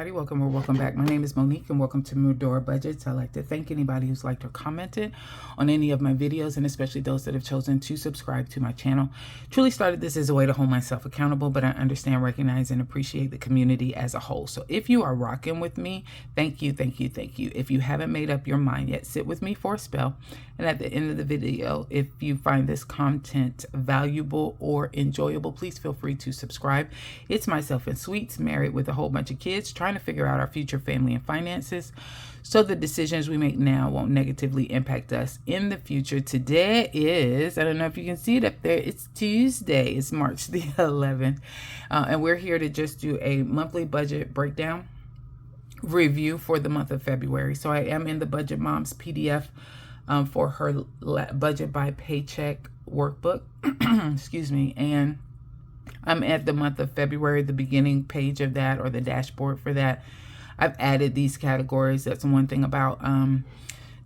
everybody. Welcome or welcome back. My name is Monique and welcome to Medora Budgets. I'd like to thank anybody who's liked or commented on any of my videos, and especially those that have chosen to subscribe to my channel. Truly started this as a way to hold myself accountable, but I understand, recognize, and appreciate the community as a whole. So if you are rocking with me, thank you, thank you, thank you. If you haven't made up your mind yet, sit with me for a spell. And at the end of the video, if you find this content valuable or enjoyable, please feel free to subscribe. It's myself and Sweets, married with a whole bunch of kids, trying to figure out our future family and finances so the decisions we make now won't negatively impact us in the future. Today is, I don't know if you can see it up there, it's Tuesday. It's March the 11th. And we're here to just do a monthly budget breakdown review for the month of February. So I am in the Budget Mom's PDF for her budget by paycheck workbook. Excuse me. And I'm at the month of February, the beginning page of that, or the dashboard for that. I've added these categories. That's one thing about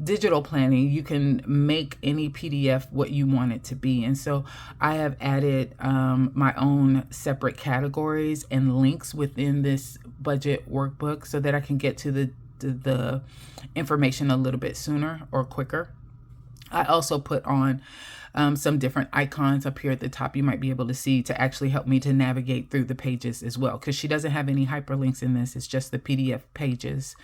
digital planning. You can make any PDF what you want it to be. And so I have added my own separate categories and links within this budget workbook so that I can get to the information a little bit sooner or quicker. I also put on some different icons up here at the top you might be able to see to actually help me to navigate through the pages as well, because she doesn't have any hyperlinks in this. It's just the PDF pages,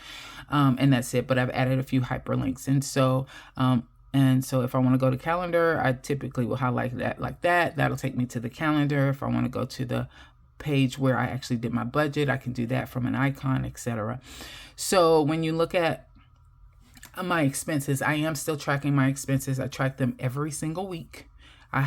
and that's it. But I've added a few hyperlinks, and so if I want to go to calendar, I typically will highlight that like that. That'll take me to the calendar. If I want to go to the page where I actually did my budget, I can do that from an icon, etc. So when you look at my expenses, I am still tracking my expenses. I track them every single week. I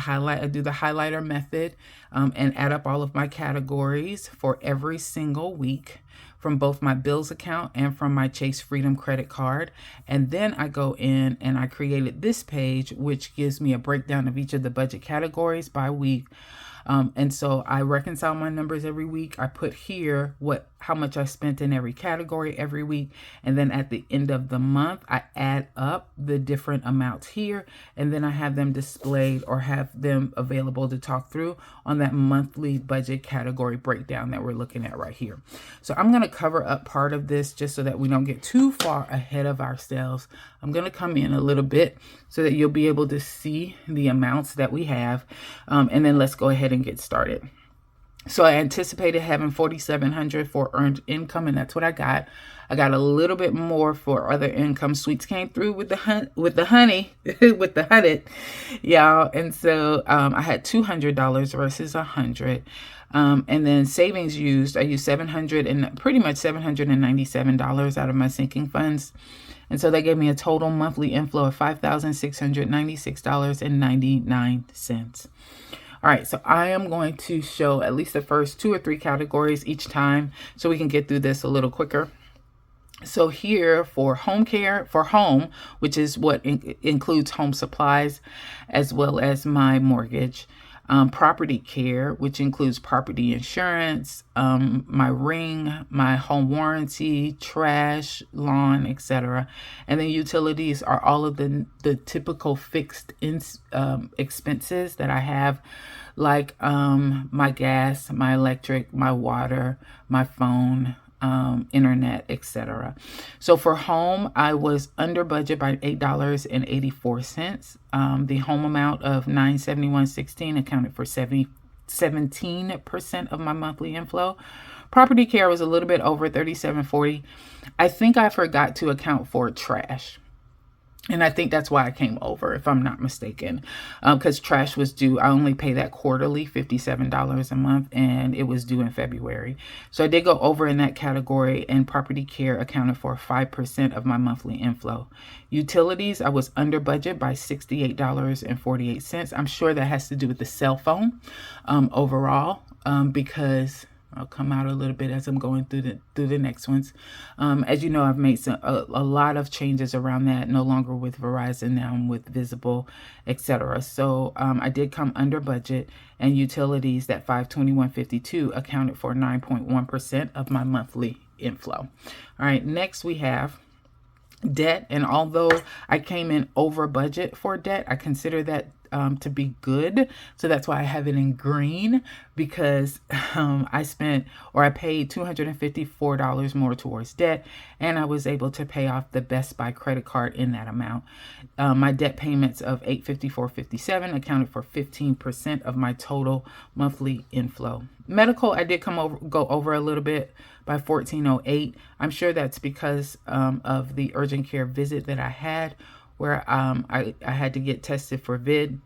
do the highlighter method and add up all of my categories for every single week from both my bills account and from my Chase Freedom credit card. And then I go in and I created this page, which gives me a breakdown of each of the budget categories by week. And so I reconcile my numbers every week. I put here how much I spent in every category every week. And then at the end of the month, I add up the different amounts here. And then I have them displayed or have them available to talk through on that monthly budget category breakdown that we're looking at right here. So I'm going to cover up part of this just so that we don't get too far ahead of ourselves. I'm going to come in a little bit so that you'll be able to see the amounts that we have. And then let's go ahead and get started. So I anticipated having $4,700 for earned income, and that's what I got. I got a little bit more for other income. Sweets came through with the honey, with the 100, y'all. And so I had $200 versus $100. And then savings used, I used pretty much $797 out of my sinking funds. And so that gave me a total monthly inflow of $5,696.99. All right, so I am going to show at least the first 2 or 3 categories each time so we can get through this a little quicker. So here for home care, for home, which is what includes home supplies, as well as my mortgage. Property care, which includes property insurance, my ring, my home warranty, trash, lawn, etc. And then utilities are all of the typical fixed expenses that I have, like my gas, my electric, my water, my phone, internet, etc. So for home, I was under budget by $8.84. The home amount of $971.16 accounted for 17% of my monthly inflow. Property care was a little bit over $37.40. I think I forgot to account for trash. And I think that's why I came over, if I'm not mistaken, because trash was due. I only pay that quarterly, $57 a month, and it was due in February. So I did go over in that category, and property care accounted for 5% of my monthly inflow. Utilities, I was under budget by $68.48. I'm sure that has to do with the cell phone overall, because I'll come out a little bit as I'm going through the next ones. As you know, I've made a lot of changes around that. No longer with Verizon, now I'm with Visible, etc. So I did come under budget, and utilities, that $521.52 accounted for 9.1% of my monthly inflow. All right, next we have debt. And although I came in over budget for debt, I consider that to be good. So that's why I have it in green, because I paid $254 more towards debt, and I was able to pay off the Best Buy credit card in that amount. My debt payments of $854.57 accounted for 15% of my total monthly inflow. Medical, I did go over a little bit by $14.08. I'm sure that's because of the urgent care visit that I had, where I had to get tested for vid.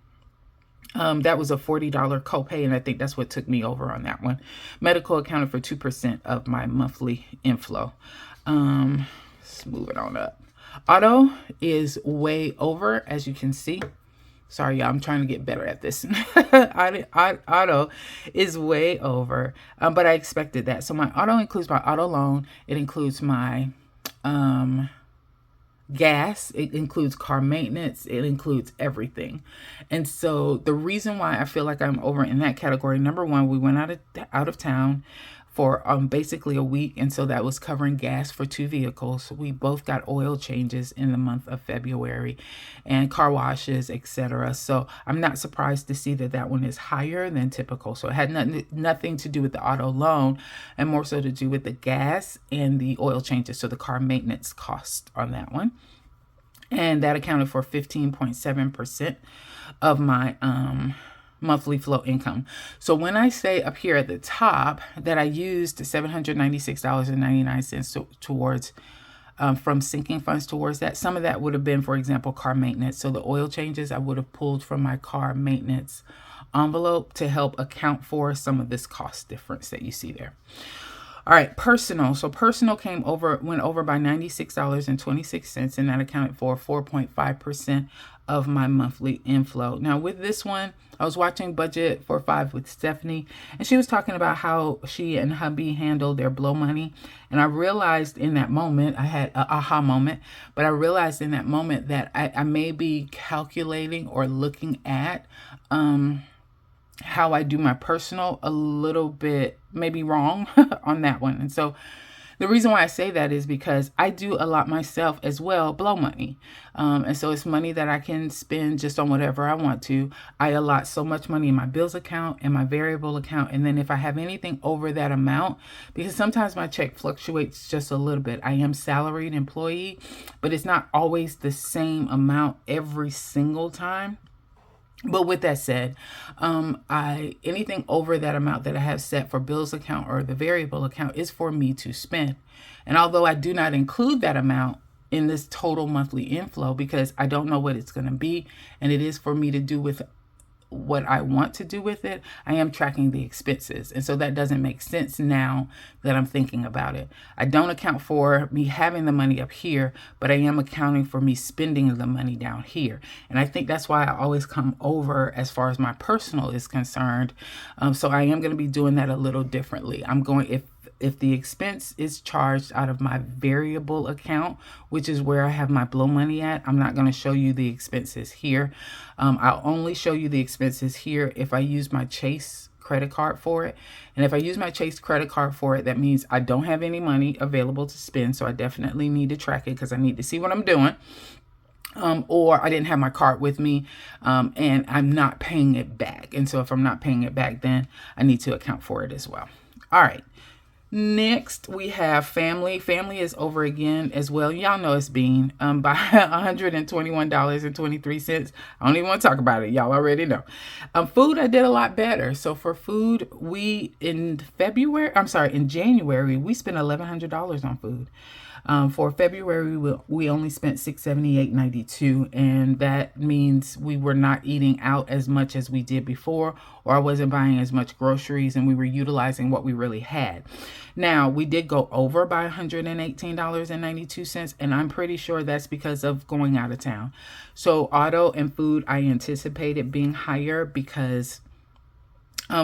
That was a $40 copay, and I think that's what took me over on that one. Medical accounted for 2% of my monthly inflow. Let's move it on up. Auto is way over, as you can see. Sorry, y'all, I'm trying to get better at this. Auto is way over, but I expected that. So my auto includes my auto loan. It includes my gas. It includes car maintenance. It includes everything. And so the reason why I feel like I'm over in that category, number one, we went out of town for basically a week, and so that was covering gas for 2 vehicles. We both got oil changes in the month of February, and car washes, etc. So I'm not surprised to see that one is higher than typical. So it had nothing to do with the auto loan, and more so to do with the gas and the oil changes, so the car maintenance cost on that one. And that accounted for 15.7% of my monthly flow income. So when I say up here at the top that I used $796.99 towards from sinking funds towards that, some of that would have been, for example, car maintenance. So the oil changes I would have pulled from my car maintenance envelope to help account for some of this cost difference that you see there. All right, personal. So personal went over by $96.26, and that accounted for 4.5% of my monthly inflow. Now with this one, I was watching Budget for 5 with Stephanie, and she was talking about how she and hubby handled their blow money. And I realized in that moment, I had an aha moment, but I realized in that moment that I may be calculating or looking at how I do my personal a little bit maybe wrong on that one. And so the reason why I say that is because I do allot myself as well blow money. And so it's money that I can spend just on whatever I want to. I allot so much money in my bills account and my variable account. And then if I have anything over that amount, because sometimes my check fluctuates just a little bit. I am salaried employee, but it's not always the same amount every single time. But with that said, anything over that amount that I have set for bills account or the variable account is for me to spend. And although I do not include that amount in this total monthly inflow, because I don't know what it's going to be, and it is for me to do with what I want to do with it, I am tracking the expenses. And so that doesn't make sense now that I'm thinking about it. I don't account for me having the money up here, but I am accounting for me spending the money down here. And I think that's why I always come over as far as my personal is concerned. So I am going to be doing that a little differently. I'm going, if the expense is charged out of my variable account, which is where I have my blow money at, I'm not going to show you the expenses here. I'll only show you the expenses here if I use my Chase credit card for it. And if I use my Chase credit card for it, that means I don't have any money available to spend. So I definitely need to track it because I need to see what I'm doing. Or I didn't have my card with me, and I'm not paying it back. And so if I'm not paying it back, then I need to account for it as well. All right. Next, we have family. Family is over again as well. Y'all know it's been by $121.23. I don't even want to talk about it. Y'all already know. Food, I did a lot better. So for food, in January, we spent $1,100 on food. For February, we only spent $678.92, and that means we were not eating out as much as we did before, or I wasn't buying as much groceries, and we were utilizing what we really had. Now, we did go over by $118.92, and I'm pretty sure that's because of going out of town. So auto and food, I anticipated being higher because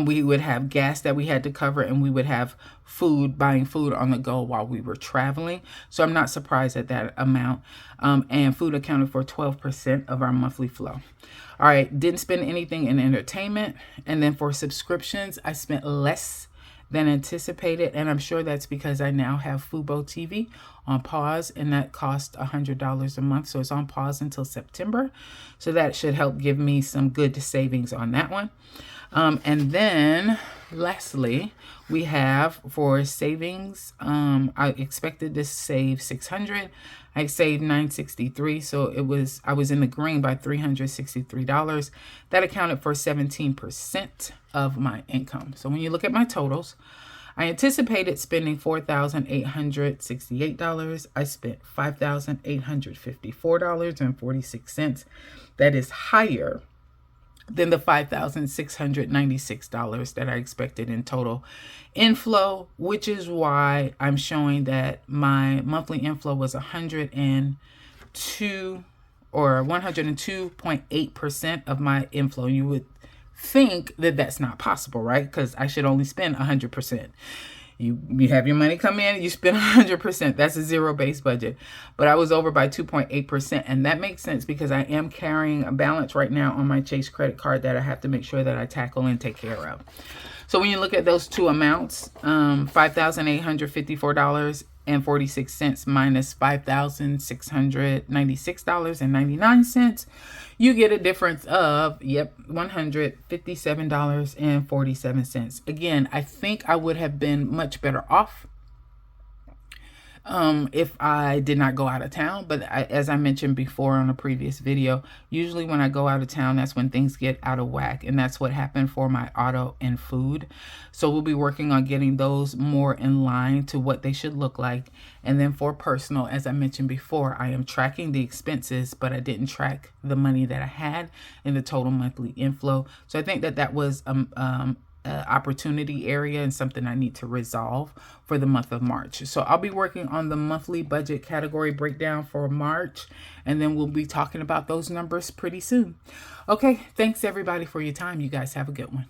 we would have gas that we had to cover, and we would have buying food on the go while we were traveling. So I'm not surprised at that amount. And food accounted for 12% of our monthly flow. All right, didn't spend anything in entertainment. And then for subscriptions, I spent less than anticipated. And I'm sure that's because I now have Fubo TV on pause, and that costs $100 a month. So it's on pause until September. So that should help give me some good savings on that one. And then lastly, we have for savings, I expected to save $600. I saved $963, so I was in the green by $363. That accounted for 17% of my income. So when you look at my totals, I anticipated spending $4,868. I spent $5,854.46. That is higher than the $5,696 that I expected in total inflow, which is why I'm showing that my monthly inflow was 102 or 102.8% of my inflow. You would think that that's not possible, right? Because I should only spend 100%. You have your money come in, you spend 100%. That's a zero-based budget. But I was over by 2.8%. And that makes sense because I am carrying a balance right now on my Chase credit card that I have to make sure that I tackle and take care of. So when you look at those two amounts, $5,854.46 minus $5,696.99, you get a difference of, $157.47. Again, I think I would have been much better off if I did not go out of town. But as I mentioned before on a previous video, usually when I go out of town, that's when things get out of whack. And that's what happened for my auto and food. So we'll be working on getting those more in line to what they should look like. And then for personal, as I mentioned before, I am tracking the expenses, but I didn't track the money that I had in the total monthly inflow. So I think that that was opportunity area and something I need to resolve for the month of March. So I'll be working on the monthly budget category breakdown for March, and then we'll be talking about those numbers pretty soon. Okay, thanks everybody for your time. You guys have a good one.